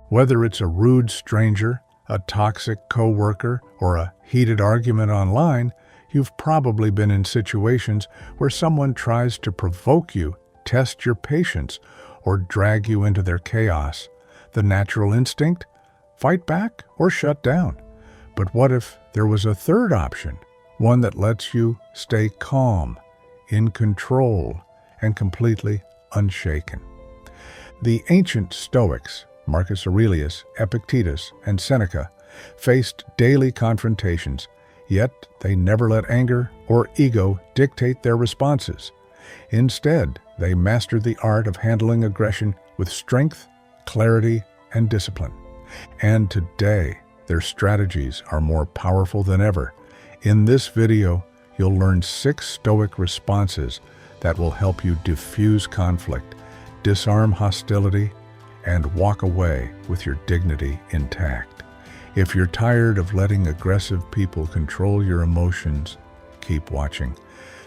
Whether it's a rude stranger, a toxic coworker, or a heated argument online, you've probably been in situations where someone tries to provoke you, test your patience, or drag you into their chaos. The natural instinct? Fight back or shut down. But what if there was a third option? One that lets you stay calm, in control, and completely unshaken. The ancient Stoics, Marcus Aurelius, Epictetus, and Seneca, faced daily confrontations, yet they never let anger or ego dictate their responses. Instead, they mastered the art of handling aggression with strength, clarity, and discipline. And today, their strategies are more powerful than ever. In this video, you'll learn 6 Stoic responses that will help you diffuse conflict, disarm hostility, and walk away with your dignity intact. If you're tired of letting aggressive people control your emotions, keep watching,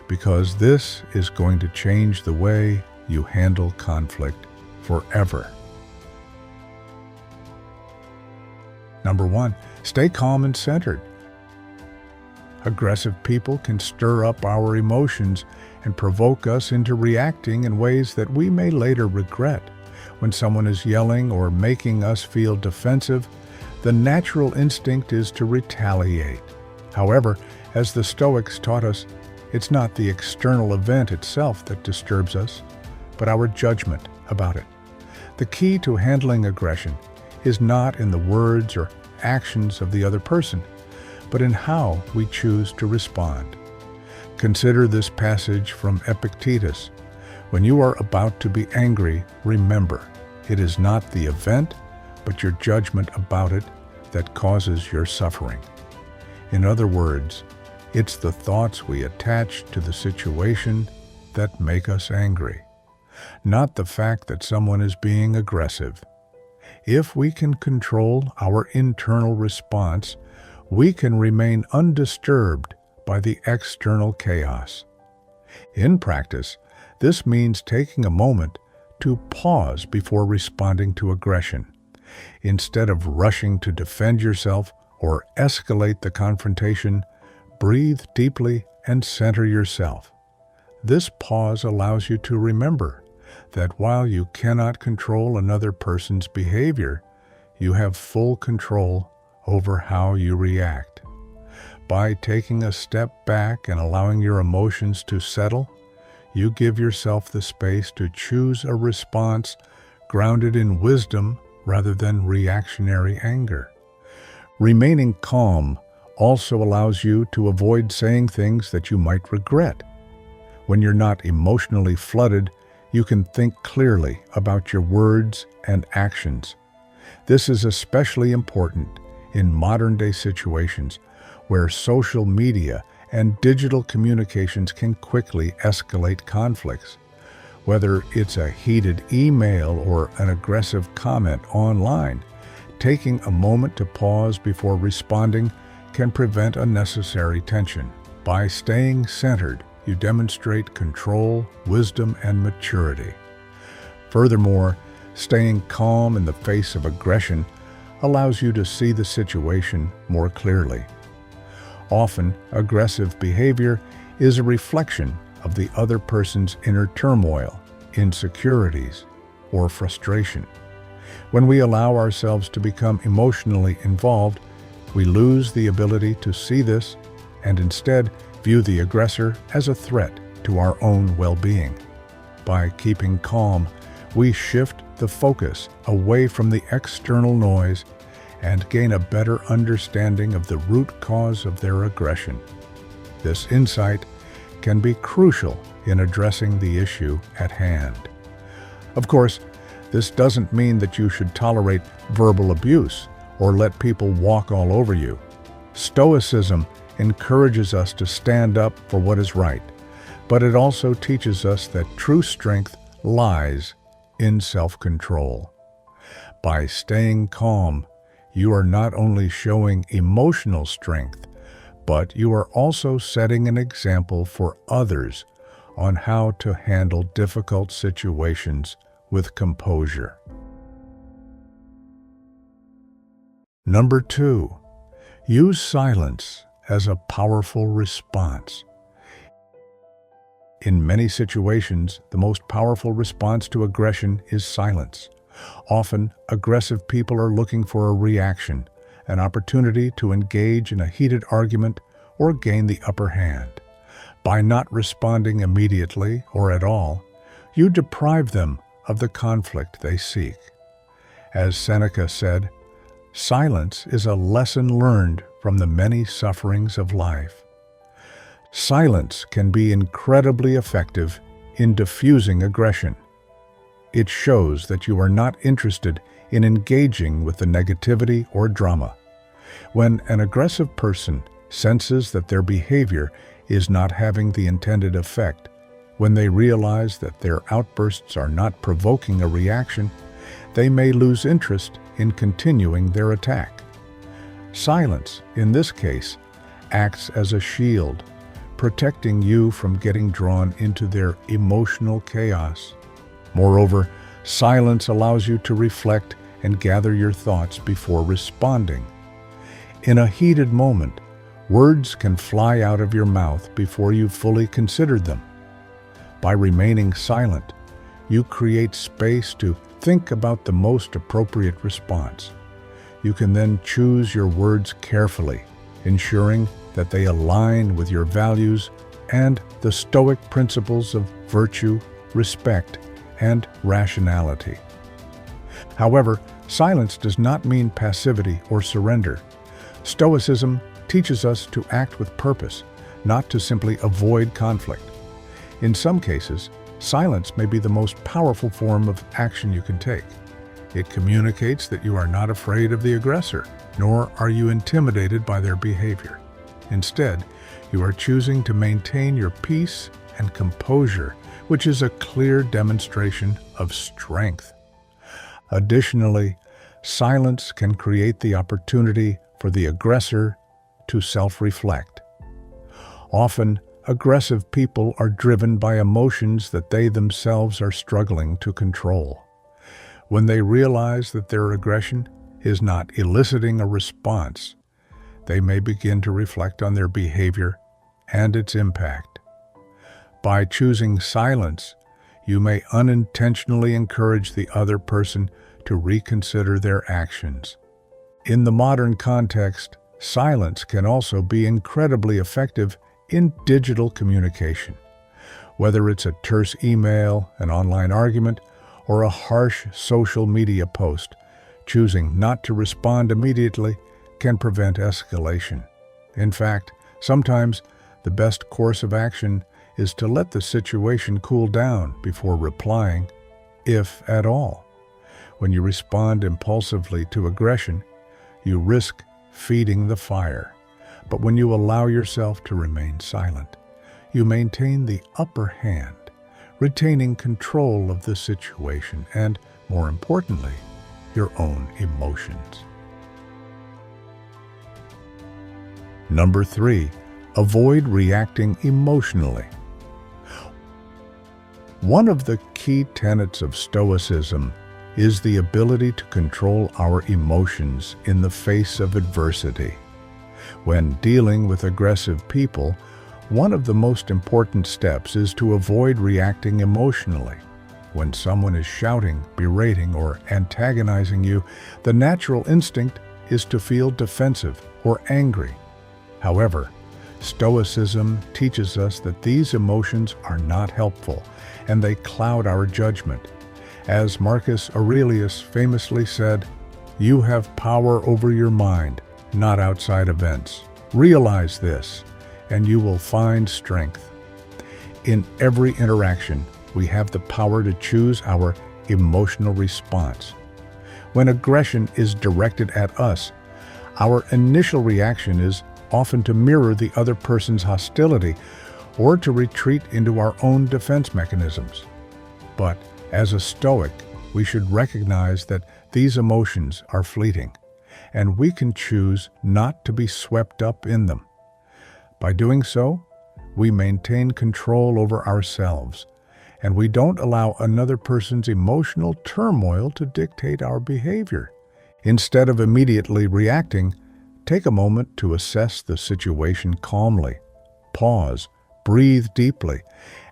because this is going to change the way you handle conflict forever. Number 1, stay calm and centered. Aggressive people can stir up our emotions and provoke us into reacting in ways that we may later regret. When someone is yelling or making us feel defensive, the natural instinct is to retaliate. However, as the Stoics taught us, it's not the external event itself that disturbs us, but our judgment about it. The key to handling aggression is not in the words or actions of the other person, but in how we choose to respond. Consider this passage from Epictetus. When you are about to be angry, remember, it is not the event, but your judgment about it that causes your suffering. In other words, it's the thoughts we attach to the situation that make us angry, not the fact that someone is being aggressive. If we can control our internal response, we can remain undisturbed by the external chaos. In practice, this means taking a moment to pause before responding to aggression. Instead of rushing to defend yourself or escalate the confrontation, breathe deeply and center yourself. This pause allows you to remember that while you cannot control another person's behavior, you have full control over how you react. By taking a step back and allowing your emotions to settle, you give yourself the space to choose a response grounded in wisdom rather than reactionary anger. Remaining calm also allows you to avoid saying things that you might regret. When you're not emotionally flooded, you can think clearly about your words and actions. This is especially important in modern-day situations where social media and digital communications can quickly escalate conflicts. Whether it's a heated email or an aggressive comment online, taking a moment to pause before responding can prevent unnecessary tension. By staying centered, you demonstrate control, wisdom, and maturity. Furthermore, staying calm in the face of aggression allows you to see the situation more clearly. Often, aggressive behavior is a reflection of the other person's inner turmoil, insecurities, or frustration. When we allow ourselves to become emotionally involved, we lose the ability to see this and instead view the aggressor as a threat to our own well-being. By keeping calm, we shift the focus away from the external noise and gain a better understanding of the root cause of their aggression. This insight can be crucial in addressing the issue at hand. Of course, this doesn't mean that you should tolerate verbal abuse or let people walk all over you. Stoicism encourages us to stand up for what is right, but it also teaches us that true strength lies in self-control. By staying calm, you are not only showing emotional strength, but you are also setting an example for others on how to handle difficult situations with composure. Number 2, use silence as a powerful response. In many situations, the most powerful response to aggression is silence. Often, aggressive people are looking for a reaction, an opportunity to engage in a heated argument or gain the upper hand. By not responding immediately or at all, you deprive them of the conflict they seek. As Seneca said, silence is a lesson learned from the many sufferings of life. Silence can be incredibly effective in diffusing aggression. It shows that you are not interested in engaging with the negativity or drama. When an aggressive person senses that their behavior is not having the intended effect, when they realize that their outbursts are not provoking a reaction, they may lose interest in continuing their attack. Silence, in this case, acts as a shield, protecting you from getting drawn into their emotional chaos. Moreover, silence allows you to reflect and gather your thoughts before responding. In a heated moment, words can fly out of your mouth before you've fully considered them. By remaining silent, you create space to think about the most appropriate response. You can then choose your words carefully, ensuring that they align with your values and the Stoic principles of virtue, respect, and rationality. However, silence does not mean passivity or surrender. Stoicism teaches us to act with purpose, not to simply avoid conflict. In some cases, silence may be the most powerful form of action you can take. It communicates that you are not afraid of the aggressor, nor are you intimidated by their behavior. Instead, you are choosing to maintain your peace and composure, which is a clear demonstration of strength. Additionally, silence can create the opportunity for the aggressor to self-reflect. Often, aggressive people are driven by emotions that they themselves are struggling to control. When they realize that their aggression is not eliciting a response, they may begin to reflect on their behavior and its impact. By choosing silence, you may unintentionally encourage the other person to reconsider their actions. In the modern context, silence can also be incredibly effective in digital communication. Whether it's a terse email, an online argument, or a harsh social media post, choosing not to respond immediately can prevent escalation. In fact, sometimes the best course of action is to let the situation cool down before replying, if at all. When you respond impulsively to aggression, you risk feeding the fire. But when you allow yourself to remain silent, you maintain the upper hand, retaining control of the situation and, more importantly, your own emotions. Number 3, avoid reacting emotionally. One of the key tenets of Stoicism is the ability to control our emotions in the face of adversity. When dealing with aggressive people, one of the most important steps is to avoid reacting emotionally. When someone is shouting, berating, or antagonizing you, the natural instinct is to feel defensive or angry. However, Stoicism teaches us that these emotions are not helpful, and they cloud our judgment. As Marcus Aurelius famously said, "You have power over your mind, not outside events. Realize this, and you will find strength." In every interaction, we have the power to choose our emotional response. When aggression is directed at us, our initial reaction is often to mirror the other person's hostility or to retreat into our own defense mechanisms. But as a Stoic, we should recognize that these emotions are fleeting, and we can choose not to be swept up in them. By doing so, we maintain control over ourselves, and we don't allow another person's emotional turmoil to dictate our behavior. Instead of immediately reacting, take a moment to assess the situation calmly. Pause, breathe deeply,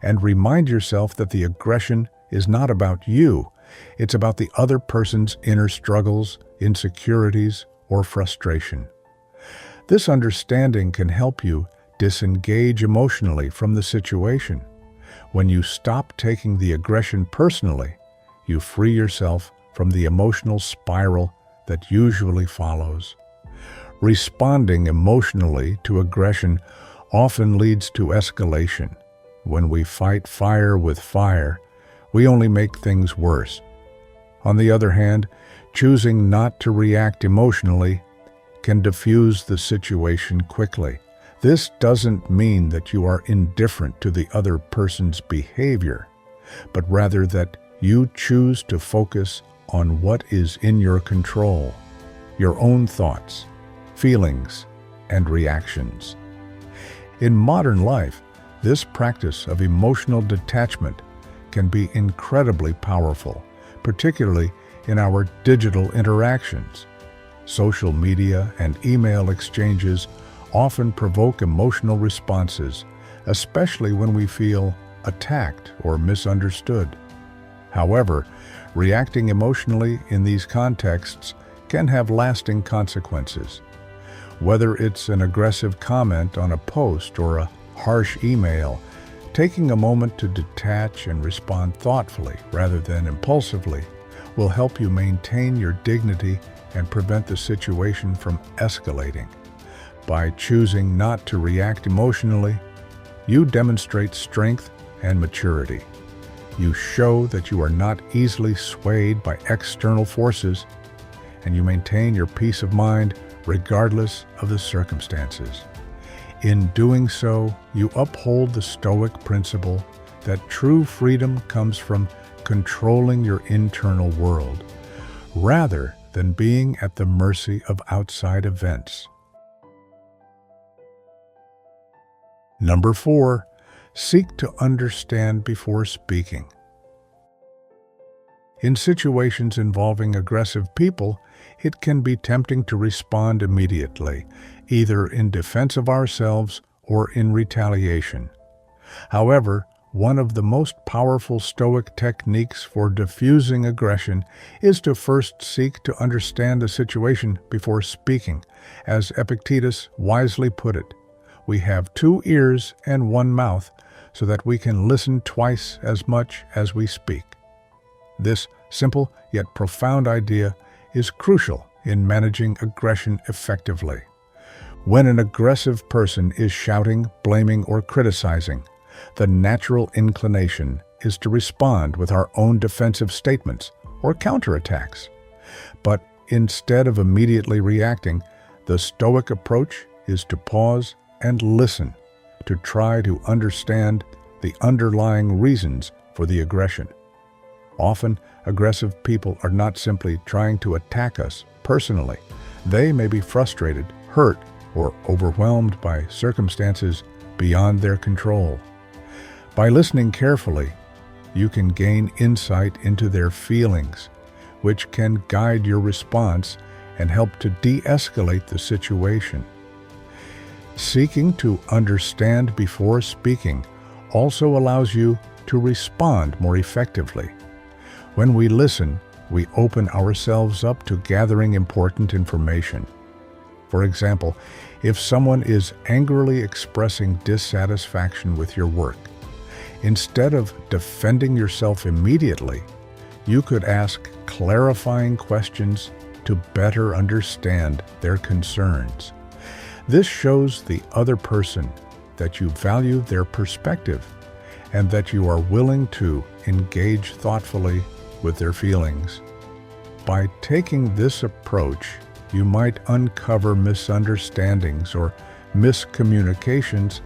and remind yourself that the aggression is not about you. It's about the other person's inner struggles, insecurities, or frustration. This understanding can help you disengage emotionally from the situation. When you stop taking the aggression personally, you free yourself from the emotional spiral that usually follows. Responding emotionally to aggression often leads to escalation. When we fight fire with fire, we only make things worse. On the other hand, choosing not to react emotionally can diffuse the situation quickly. This doesn't mean that you are indifferent to the other person's behavior, but rather that you choose to focus on what is in your control, your own thoughts, feelings, and reactions. In modern life, this practice of emotional detachment can be incredibly powerful, particularly in our digital interactions. Social media and email exchanges often provoke emotional responses, especially when we feel attacked or misunderstood. However, reacting emotionally in these contexts can have lasting consequences. Whether it's an aggressive comment on a post or a harsh email, taking a moment to detach and respond thoughtfully rather than impulsively will help you maintain your dignity and prevent the situation from escalating. By choosing not to react emotionally, you demonstrate strength and maturity. You show that you are not easily swayed by external forces, and you maintain your peace of mind regardless of the circumstances. In doing so, you uphold the Stoic principle that true freedom comes from controlling your internal world, rather than being at the mercy of outside events. Number 4, seek to understand before speaking. In situations involving aggressive people, it can be tempting to respond immediately, either in defense of ourselves or in retaliation. However, one of the most powerful Stoic techniques for diffusing aggression is to first seek to understand the situation before speaking. As Epictetus wisely put it, we have 2 ears and 1 mouth so that we can listen twice as much as we speak. This simple yet profound idea is crucial in managing aggression effectively. When an aggressive person is shouting, blaming, or criticizing, the natural inclination is to respond with our own defensive statements or counterattacks. But instead of immediately reacting, the Stoic approach is to pause and listen, to try to understand the underlying reasons for the aggression. Often, aggressive people are not simply trying to attack us personally. They may be frustrated, hurt, or overwhelmed by circumstances beyond their control. By listening carefully, you can gain insight into their feelings, which can guide your response and help to de-escalate the situation. Seeking to understand before speaking also allows you to respond more effectively. When we listen, we open ourselves up to gathering important information. For example, if someone is angrily expressing dissatisfaction with your work, instead of defending yourself immediately, you could ask clarifying questions to better understand their concerns. This shows the other person that you value their perspective and that you are willing to engage thoughtfully with their feelings. By taking this approach, you might uncover misunderstandings or miscommunications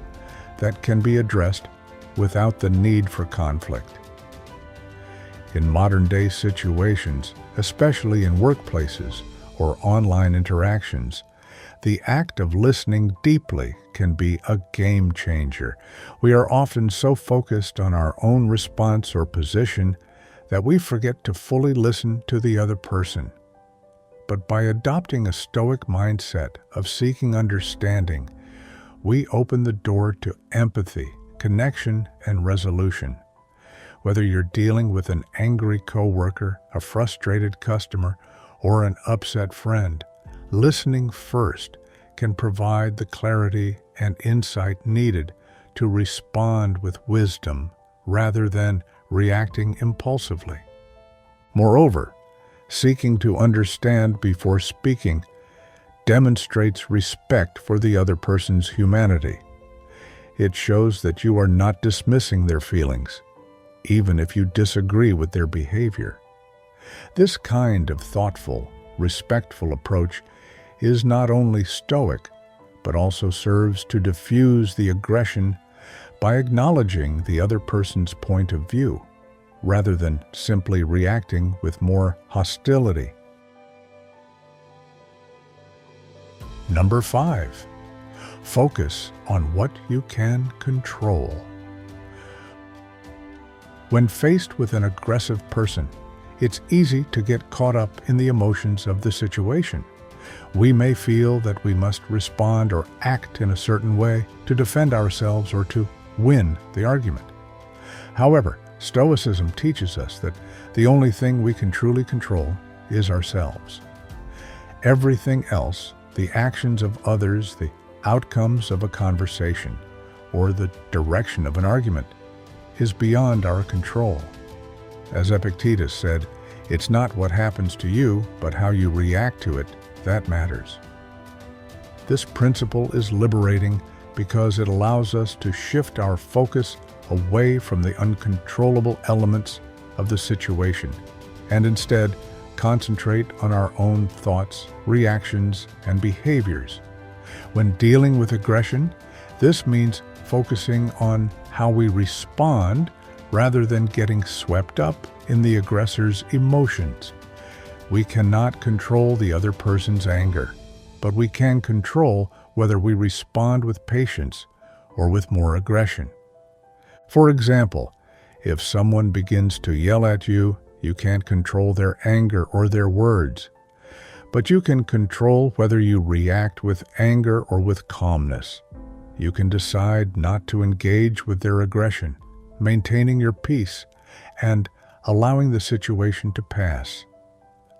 that can be addressed without the need for conflict. In modern-day situations, especially in workplaces or online interactions, the act of listening deeply can be a game changer. We are often so focused on our own response or position that we forget to fully listen to the other person. but by adopting a Stoic mindset of seeking understanding, we open the door to empathy, connection, and resolution. Whether you're dealing with an angry coworker, a frustrated customer, or an upset friend, listening first can provide the clarity and insight needed to respond with wisdom rather than reacting impulsively. Moreover, seeking to understand before speaking demonstrates respect for the other person's humanity. It shows that you are not dismissing their feelings, even if you disagree with their behavior. This kind of thoughtful, respectful approach is not only Stoic, but also serves to diffuse the aggression by acknowledging the other person's point of view, rather than simply reacting with more hostility. Number 5. Focus on what you can control. When faced with an aggressive person, it's easy to get caught up in the emotions of the situation. We may feel that we must respond or act in a certain way to defend ourselves or to win the argument. However, Stoicism teaches us that the only thing we can truly control is ourselves. Everything else, the actions of others, the outcomes of a conversation, or the direction of an argument, is beyond our control. As Epictetus said, it's not what happens to you, but how you react to it that matters. This principle is liberating because it allows us to shift our focus away from the uncontrollable elements of the situation and instead concentrate on our own thoughts, reactions, and behaviors. When dealing with aggression, this means focusing on how we respond rather than getting swept up in the aggressor's emotions. We cannot control the other person's anger, but we can control whether we respond with patience or with more aggression. For example, if someone begins to yell at you, you can't control their anger or their words, but you can control whether you react with anger or with calmness. You can decide not to engage with their aggression, maintaining your peace and allowing the situation to pass.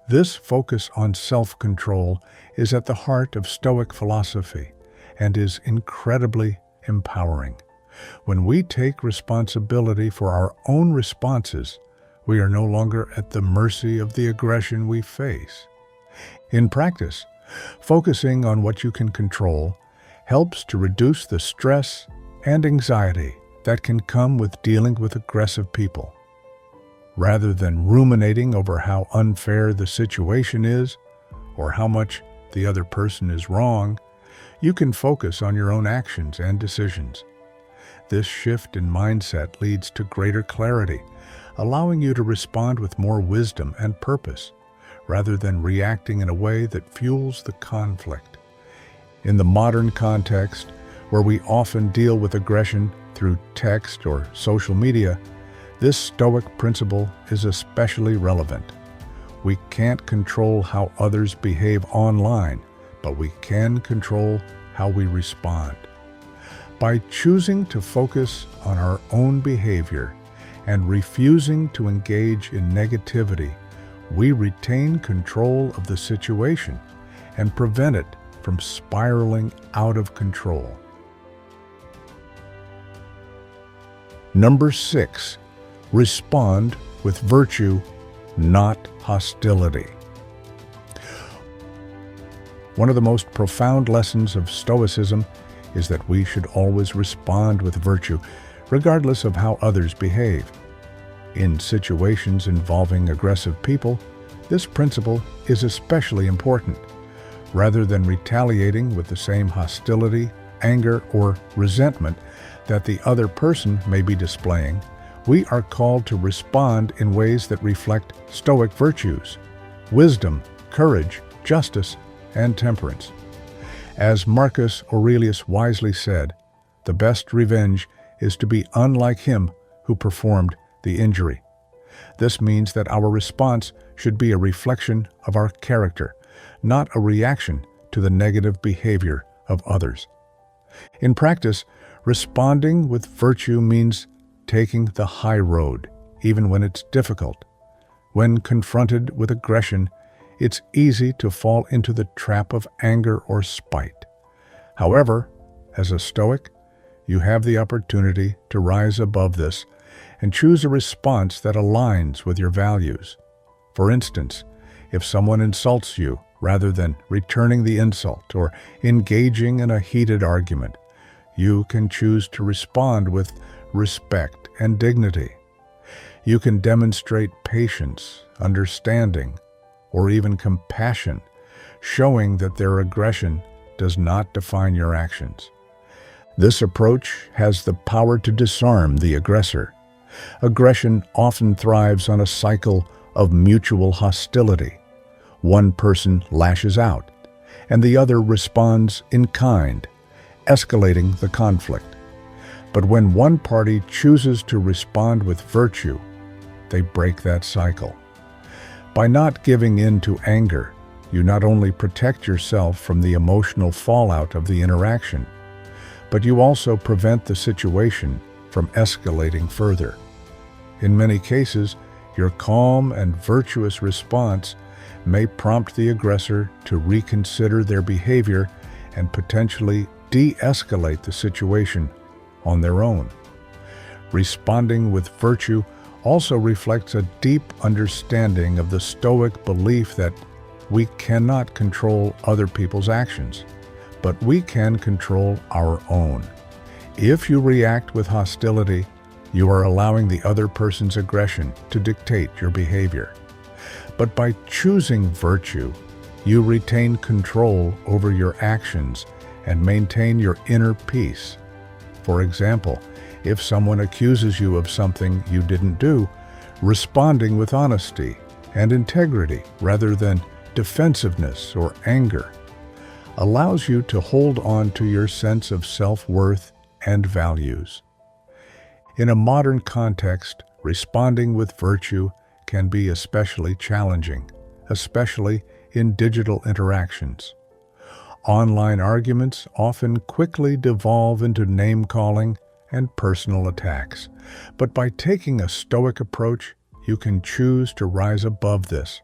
This focus on self-control is at the heart of Stoic philosophy and is incredibly empowering. When we take responsibility for our own responses, we are no longer at the mercy of the aggression we face. In practice, focusing on what you can control helps to reduce the stress and anxiety that can come with dealing with aggressive people. Rather than ruminating over how unfair the situation is or how much the other person is wrong, you can focus on your own actions and decisions. This shift in mindset leads to greater clarity, allowing you to respond with more wisdom and purpose, rather than reacting in a way that fuels the conflict. In the modern context, where we often deal with aggression through text or social media, this Stoic principle is especially relevant. We can't control how others behave online, but we can control how we respond. By choosing to focus on our own behavior and refusing to engage in negativity, we retain control of the situation and prevent it from spiraling out of control. Number 6. Respond with virtue, not hostility. One of the most profound lessons of Stoicism is that we should always respond with virtue, regardless of how others behave. In situations involving aggressive people, this principle is especially important. Rather than retaliating with the same hostility, anger, or resentment that the other person may be displaying, we are called to respond in ways that reflect Stoic virtues: wisdom, courage, justice, and temperance. As Marcus Aurelius wisely said, the best revenge is to be unlike him who performed the injury. This means that our response should be a reflection of our character, not a reaction to the negative behavior of others. In practice, responding with virtue means taking the high road, even when it's difficult. When confronted with aggression, it's easy to fall into the trap of anger or spite. However, as a Stoic, you have the opportunity to rise above this and choose a response that aligns with your values. For instance, if someone insults you, rather than returning the insult or engaging in a heated argument, you can choose to respond with respect and dignity. You can demonstrate patience, understanding, or even compassion, showing that their aggression does not define your actions. This approach has the power to disarm the aggressor. Aggression often thrives on a cycle of mutual hostility. One person lashes out, and the other responds in kind, escalating the conflict. But when one party chooses to respond with virtue, they break that cycle. By not giving in to anger, you not only protect yourself from the emotional fallout of the interaction, but you also prevent the situation from escalating further. In many cases, your calm and virtuous response may prompt the aggressor to reconsider their behavior and potentially de-escalate the situation on their own. Responding with virtue also reflects a deep understanding of the Stoic belief that we cannot control other people's actions, but we can control our own. If you react with hostility, you are allowing the other person's aggression to dictate your behavior. But by choosing virtue, you retain control over your actions and maintain your inner peace. For example, if someone accuses you of something you didn't do, responding with honesty and integrity rather than defensiveness or anger allows you to hold on to your sense of self-worth and values. In a modern context, responding with virtue can be especially challenging, especially in digital interactions. Online arguments often quickly devolve into name-calling and personal attacks, but by taking a Stoic approach, you can choose to rise above this.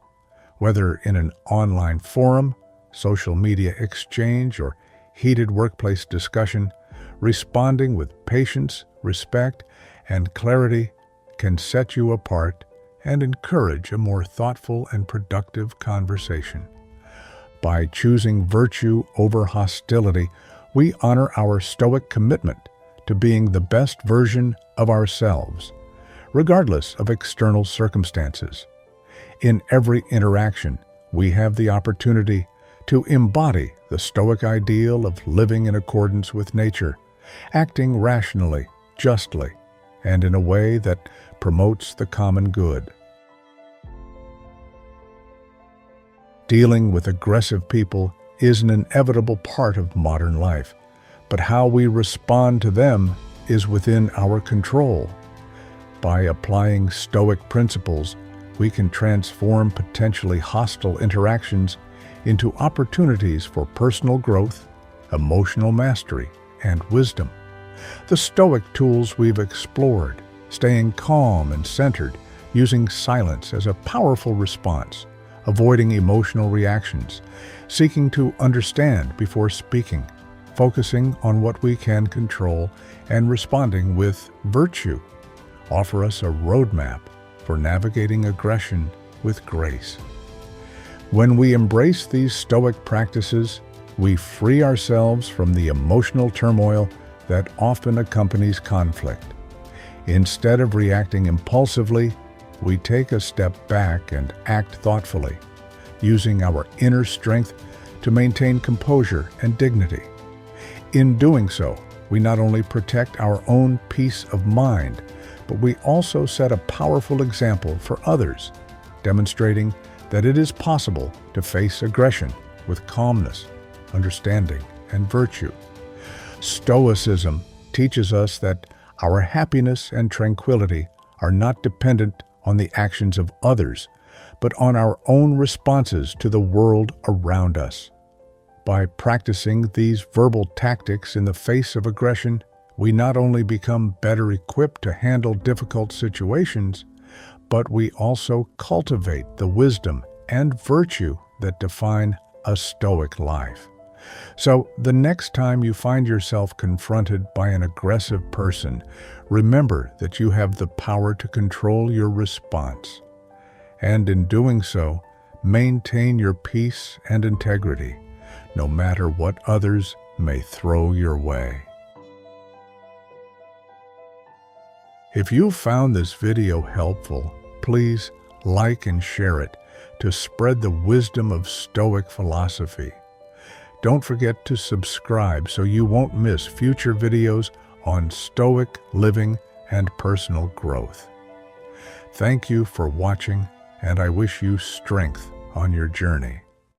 Whether in an online forum, social media exchange, or heated workplace discussion, responding with patience, respect, and clarity can set you apart and encourage a more thoughtful and productive conversation. By choosing virtue over hostility, we honor our Stoic commitment to being the best version of ourselves, regardless of external circumstances. In every interaction, we have the opportunity to embody the Stoic ideal of living in accordance with nature, acting rationally, justly, and in a way that promotes the common good. Dealing with aggressive people is an inevitable part of modern life, but how we respond to them is within our control. By applying Stoic principles, we can transform potentially hostile interactions into opportunities for personal growth, emotional mastery, and wisdom. The Stoic tools we've explored, staying calm and centered, using silence as a powerful response, avoiding emotional reactions, seeking to understand before speaking, focusing on what we can control, and responding with virtue, offer us a roadmap for navigating aggression with grace. When we embrace these Stoic practices, we free ourselves from the emotional turmoil that often accompanies conflict. Instead of reacting impulsively, we take a step back and act thoughtfully, using our inner strength to maintain composure and dignity. In doing so, we not only protect our own peace of mind, but we also set a powerful example for others, demonstrating that it is possible to face aggression with calmness, understanding, and virtue. Stoicism teaches us that our happiness and tranquility are not dependent on the actions of others, but on our own responses to the world around us. By practicing these verbal tactics in the face of aggression, we not only become better equipped to handle difficult situations, but we also cultivate the wisdom and virtue that define a Stoic life. So, the next time you find yourself confronted by an aggressive person, remember that you have the power to control your response. And in doing so, maintain your peace and integrity, no matter what others may throw your way. If you found this video helpful, please like and share it to spread the wisdom of Stoic philosophy. Don't forget to subscribe so you won't miss future videos on Stoic living and personal growth. Thank you for watching, and I wish you strength on your journey.